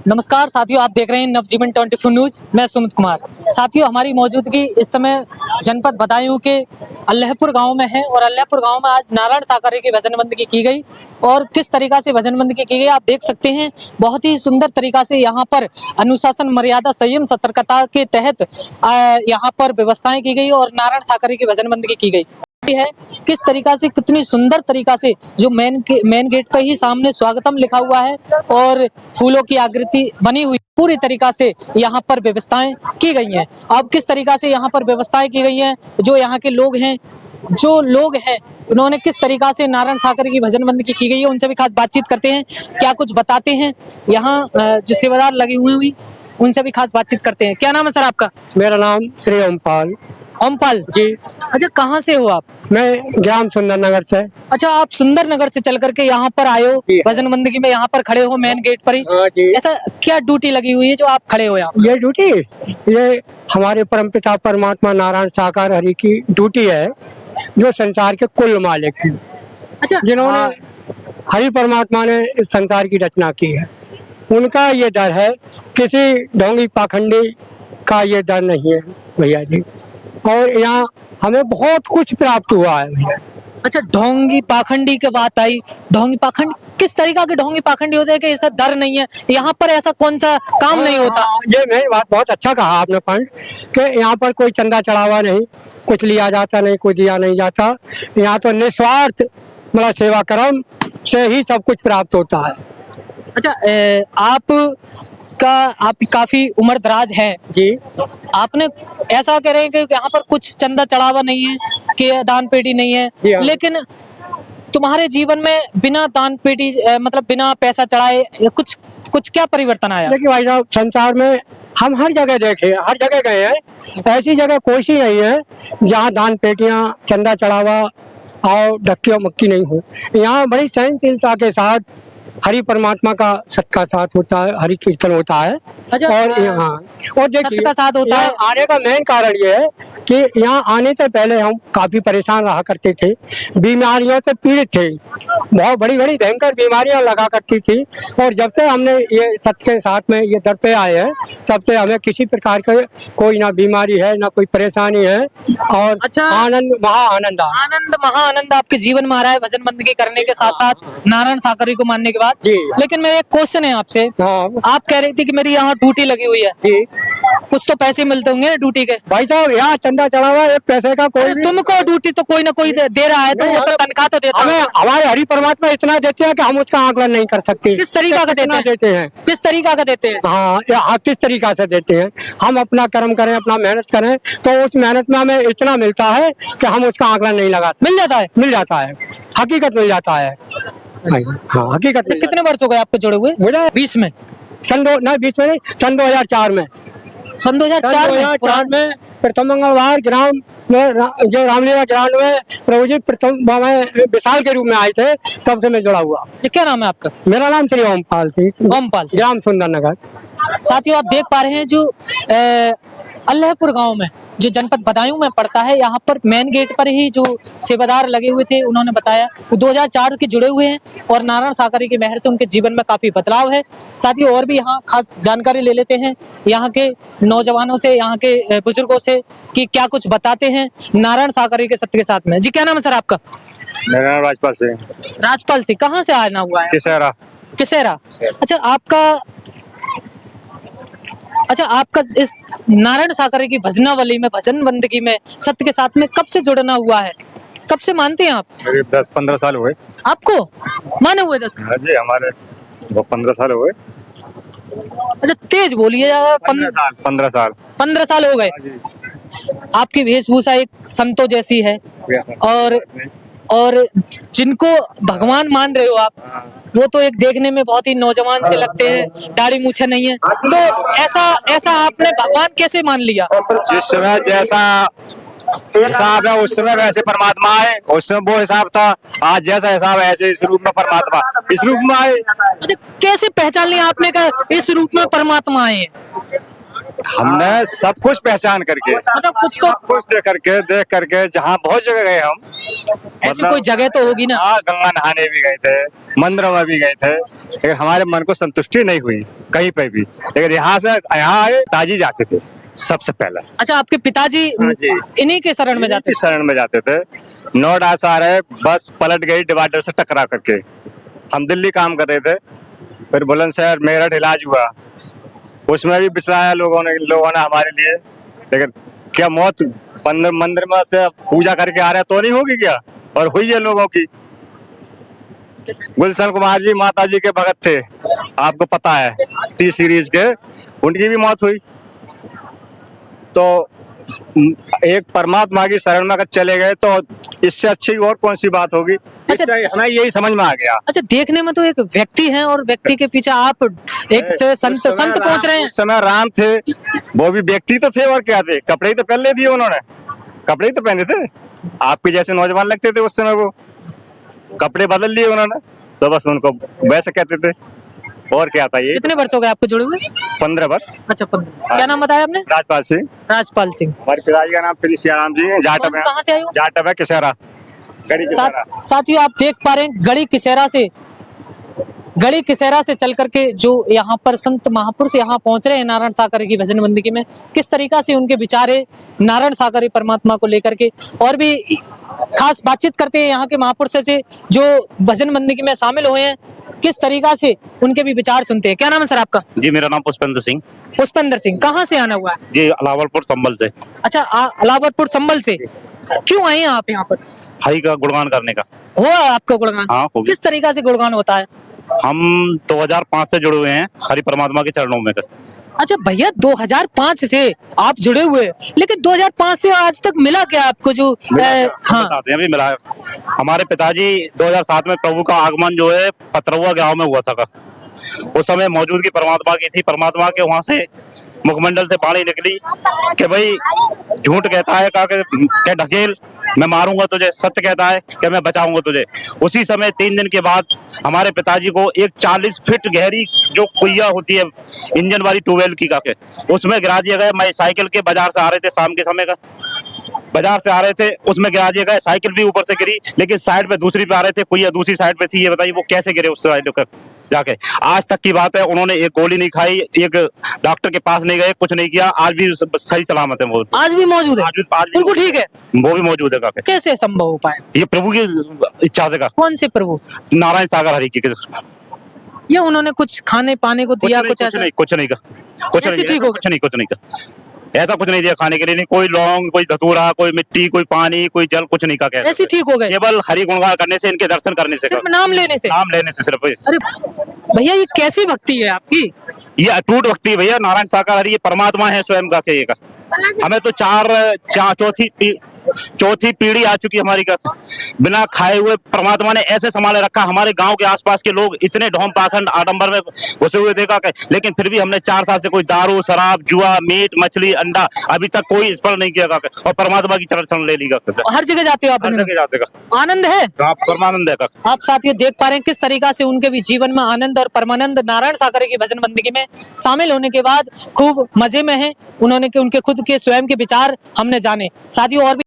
नमस्कार साथियों, आप देख रहे हैं नवजीवन 24 न्यूज। मैं सुमित कुमार। साथियों, हमारी मौजूदगी इस समय जनपद बदायूं के अल्लाहपुर गांव में है और अल्लाहपुर गांव में आज नारायण साकरे की भजन बंदगी की गई। और किस तरीका से भजन बंदगी की गई आप देख सकते हैं। बहुत ही सुंदर तरीका से यहाँ पर अनुशासन, मर्यादा, संयम, सतर्कता के तहत यहाँ पर व्यवस्थाएं की गई और नारायण साकरे की भजन बंदगी की गई है। किस तरीका से, कितनी सुंदर तरीका से, जो मेन गेट पर ही सामने स्वागतम लिखा हुआ है और फूलों की आकृति बनी हुई, पूरी तरीका से यहाँ पर व्यवस्थाएं की गई हैं। अब किस तरीका से यहाँ पर व्यवस्थाएं की गई हैं, जो यहाँ के लोग हैं, उन्होंने किस तरीका से नारायण साकरे की भजन बंदगी की गई है, उनसे भी खास बातचीत करते हैं। क्या कुछ बताते हैं यहाँ जो सेवादार लगे हुए हैं, उनसे भी खास बातचीत करते हैं। क्या नाम है सर आपका? मेरा नाम श्री ओमपाल ओमपाल जी। अच्छा, कहाँ से हो आप? मैं ग्राम सुंदर नगर से। अच्छा, आप सुंदर नगर से चल करके यहाँ पर आए हो, भजन बंदगी में यहाँ पर खड़े हो मेन गेट पर ही। हाँ जी। ऐसा क्या ड्यूटी लगी हुई है जो आप खड़े हो यहाँ? ये ड्यूटी, ये हमारे परमपिता परमात्मा नारायण साकार हरि की ड्यूटी है, जो संसार के कुल मालिक हैं, अच्छा, जिन्होंने हरि परमात्मा ने इस संसार की रचना की है। उनका ये डर है, किसी ढोंगी पाखंडी का ये डर नहीं है भैया जी। और यहाँ हमें बहुत कुछ प्राप्त हुआ है भैया। अच्छा, ढोंगी पाखंडी की बात आई। ढोंगी पाखंड किस तरीका के ढोंगी पाखंडी होते हैं कि ऐसा डर नहीं है यहाँ पर? ऐसा कौन सा काम नहीं होता? ये मेरी बात बहुत अच्छा कहा आपने पंडित, कि यहाँ पर कोई चंदा चढ़ावा नहीं, कुछ लिया जाता नहीं, कोई दिया नहीं जाता। यहाँ तो निस्वार्थ मतलब सेवा कर्म से ही सब कुछ प्राप्त होता है। अच्छा, आपकी काफी उम्र दराज है जी। आपने ऐसा कह रहे हैं कि यहाँ पर कुछ चंदा चढ़ावा नहीं है, कि दान पेटी नहीं है, लेकिन तुम्हारे जीवन में बिना दान पेटी मतलब बिना पैसा चढ़ाए कुछ क्या परिवर्तन आया? देखिए भाई साहब, संसार में हम हर जगह देखे, हर जगह गए हैं, ऐसी जगह कोई सी नहीं है जहाँ दान पेटियाँ, चंदा चढ़ावा और धक्की और मक्की नहीं हो। यहाँ बड़ी सहनशीलता के साथ हरि परमात्मा का सबका साथ होता है, हरि कीर्तन होता है। अच्छा, और यहाँ और देखिए सबका साथ होता है। आने का मेन कारण ये है कि यहाँ आने से पहले हम काफी परेशान रहा करते थे, बीमारियों से पीड़ित थे, बहुत बड़ी बड़ी भयंकर बीमारियां लगा करती थी। और जब से हमने ये सत्य के साथ में ये दर पे आए हैं, तब से हमें किसी प्रकार का कोई ना बीमारी है, ना कोई परेशानी है। और अच्छा, आनंद महा आनंद आपके जीवन में आ रहा है भजन बंदगी करने के साथ साथ, नारायण साकरे को मानने के बाद जी। लेकिन मेरा एक क्वेश्चन है आपसे। हाँ। आप कह रही थी कि मेरी यहाँ ड्यूटी लगी हुई है जी। कुछ तो पैसे मिलते होंगे ड्यूटी के? भाई साहब, यहाँ चंदा चढ़ावा एक पैसे का कोई भी। तुमको ड्यूटी तो कोई ना कोई दे रहा है, तो वो तो तनख्वाह तो देता है। हमें हमारे हरि परमात्मा इतना देते हैं कि हम उसका आंकलन नहीं कर सकते। किस तरीका का देते हैं? किस तरीका का देते हैं? हाँ, किस तरीका से देते हैं? हम अपना कर्म करें, अपना मेहनत करें, तो उस मेहनत में हमें इतना मिलता है कि हम उसका आंकलन नहीं लगाते। मिल जाता है, हकीकत मिल जाता है। हाँ, हकीकत। कितने वर्ष हो गए आपको जुड़े हुए? मुझे 20 में। सन 2004 में। सन 2004 में प्रथम मंगलवार ग्राम में जो रामलीला ग्राउंड में प्रभु जी प्रथम विशाल के रूप में आए थे, तब से मैं जुड़ा हुआ। ये क्या नाम है आपका? मेरा नाम श्री ओमपाल सिंह, ओमपाल सिंह, ग्राम सुंदर नगर। साथियों, आप देख पा रहे हैं जो अल्लाहपुर गांव में, जो जनपद बदायूं में पड़ता है, यहाँ पर मेन गेट पर ही जो सेवादार लगे हुए थे, उन्होंने बताया वो 2004 के जुड़े हुए हैं और नारायण साकरे की मेहर से उनके जीवन में काफी बदलाव है। साथियों, और भी यहाँ खास जानकारी ले लेते हैं यहाँ के नौजवानों से, यहाँ के बुजुर्गों से, कि क्या कुछ बताते हैं नारायण साकरे के सत्य के साथ में। जी, क्या नाम है सर आपका? मेरा नाम राजपाल सिंह। राजपाल सिंह, कहाँ से आना हुआ है? किसेरा। अच्छा, आपका इस नारायण साकरे की भजनावली में, भजन बंदगी में, सत्य के साथ में कब से जुड़ना हुआ है? कब से मानते हैं आप? मेरे 10-15 साल हुए। आपको माने हुए 10? हाँ जी, हमारे 15 साल हुए। अच्छा, तेज बोलिए। 15 साल हो गए। आपकी वेशभूषा एक संतों जैसी है, और जिनको भगवान मान रहे हो आप, वो तो एक देखने में बहुत ही नौजवान से लगते हैं, दाढ़ी मूछे नहीं है, तो ऐसा आपने भगवान कैसे मान लिया? जिस समय जैसा हिसाब है उस समय वैसे परमात्मा आए, उस समय वो हिसाब था, आज जैसा हिसाब है ऐसे इस रूप में परमात्मा इस रूप में आए। अच्छा, कैसे पहचान लिया आपने का इस रूप में परमात्मा आए? हमने सब कुछ पहचान करके, मतलब कुछ तो सब कुछ देख करके जहाँ बहुत जगह गए हम, ऐसी कोई जगह तो होगी ना। हाँ, गंगा नहाने भी गए थे, मंदिरों में भी गए थे, लेकिन हमारे मन को संतुष्टि नहीं हुई कहीं पे भी। लेकिन यहाँ आए ताजी जाते थे सबसे पहले। अच्छा, आपके पिताजी हाँ जी। इन्हीं के शरण में जाते इस शरण में जाते थे। नोएडा से आ रहे, बस पलट गई डिवाइडर से टकरा करके। हम दिल्ली काम कर रहे थे, फिर बुलंदशहर मेरठ इलाज हुआ, उसमें भी बिसराया लोगों ने हमारे लिए। लेकिन क्या मौत मंदिर में से पूजा करके आ रहे तो नहीं होगी क्या? और हुई है लोगों की। गुलशन कुमार जी माता जी के भगत थे, आपको पता है, टी सीरीज के, उनकी भी मौत हुई। तो एक परमात्मा की शरण में अगर चले गए तो इससे अच्छी और कौन सी बात होगी। अच्छा, हमें यही समझ में आ गया। अच्छा, देखने में तो एक व्यक्ति हैं और व्यक्ति के पीछे आप एक संत पहुंच रहे हैं। उस समय राम थे, वो भी व्यक्ति तो थे और क्या थे, कपड़े ही तो पहन दिए उन्होंने, कपड़े ही तो पहने थे, आपके जैसे नौजवान लगते थे उस समय, वो कपड़े बदल लिए उन्होंने, तो बस उनको वैसे कहते थे। और क्या था ये। कितने वर्ष हो गए आपको जुड़े हुए? 15 वर्ष। अच्छा, 15। क्या नाम बताया आपने? राजपाल सिंह। राजपाल सिंह। हमारे पिताजी का नाम श्री सियाराम जी है। कहाँ से आए हो? जाटव है, किसेरा, गढ़ी किसेरा। साथियों, आप देख पा रहे हैं गढ़ी किसेरा से चल करके जो यहाँ पर संत महापुरुष यहाँ पहुंच रहे हैं नारायण सागर की भजन बंदगी में, किस तरीका से उनके विचार है नारायण सागर परमात्मा को लेकर के, और भी खास बातचीत करते हैं यहाँ के महापुरुषों से जो भजन बंदगी में शामिल हुए हैं, किस तरीका से उनके भी विचार सुनते हैं। क्या नाम है सर आपका? जी, मेरा नाम पुष्पेंद्र सिंह। पुष्पेंद्र सिंह, कहाँ से आना हुआ है? जी, अलावलपुर संभल से। अच्छा, अलावलपुर संभल से क्यों आए हैं आप यहाँ पर? हरि का गुणगान करने का। हुआ आपका गुणगान? हाँ, हो गया। किस तरीका से गुणगान होता है? हम 2005 से जुड़े हुए हैं हरि परमात्मा के चरणों में। अच्छा भैया, 2005 से आप जुड़े हुए, लेकिन 2005 से आज तक मिला क्या आपको? जो हाँ, बताते हैं, अभी मिला है। हमारे पिताजी 2007 में प्रभु का आगमन जो है पतरौआ गांव में हुआ था। उस समय मौजूदगी परमात्मा की थी। परमात्मा के वहां से मुखमंडल से वाणी निकली कि भाई झूठ कहता है क्या ढकेल, मैं मारूंगा तुझे, सत्य कहता है कि मैं बचाऊंगा तुझे। उसी समय 3 दिन के बाद हमारे पिताजी को एक 40 फीट गहरी जो कुइया होती है इंजन वाली ट्यूबवेल की का के, उसमें गिरा दिया गया। मैं साइकिल के बाजार से आ रहे थे, शाम के समय का बाजार से आ रहे थे, उसमें गिरा दिया गया। साइकिल भी ऊपर से गिरी, लेकिन साइड पे दूसरी पे आ रहे थे, कुइया दूसरी साइड पे थी। ये बताइए वो कैसे गिरे उस साइड पर जाके। आज तक की बात है, उन्होंने एक गोली नहीं खाई, एक डॉक्टर के पास नहीं गए, कुछ नहीं किया। आज भी सही सलामत है वो, आज भी मौजूद है? आज भी बिल्कुल ठीक है, वो भी मौजूद है। काके कैसे संभव हो पाए? ये प्रभु की इच्छा से का। कौन से प्रभु? नारायण सागर हरि की। ये उन्होंने कुछ खाने पाने को दिया? कुछ ऐसा? कुछ नहीं का, कुछ नहीं, ठीक हो? कुछ नहीं का, ऐसा कुछ नहीं दिया खाने के लिए। नहीं, कोई लौंग, कोई धतूरा, कोई मिट्टी, कोई पानी, कोई जल, कुछ नहीं का। ऐसे ठीक हो गए? केवल हरि गुणगान करने से, इनके दर्शन करने से, सिर्फ नाम लेने से? नाम लेने से सिर्फ। अरे भैया, ये कैसी भक्ति है आपकी? ये अटूट भक्ति है भैया। नारायण सागर हरि ये परमात्मा है स्वयं का के। हमें तो चौथी पीढ़ी आ चुकी हमारी का, बिना खाए हुए परमात्मा ने ऐसे संभाले रखा। हमारे गांव के आसपास के लोग इतने ढोम पाखंड आडंबर में घुसे हुए देखा, लेकिन फिर भी हमने 4 साल से कोई दारू, शराब, जुआ, मीट, मछली, अंडा अभी तक कोई स्पर्श नहीं किया, और परमात्मा की चरण ले ली। हर जगह जाते हो आप? हर जगह जाते का आनंद है, परमानंद है। आप साथियों देख पा रहे हैं किस तरीका से उनके भी जीवन में आनंद और परमानंद नारायण सागर की भजन बंदगी में शामिल होने के बाद खूब मजे में है। उन्होंने उनके खुद के स्वयं के विचार हमने जाने। साथियों और भी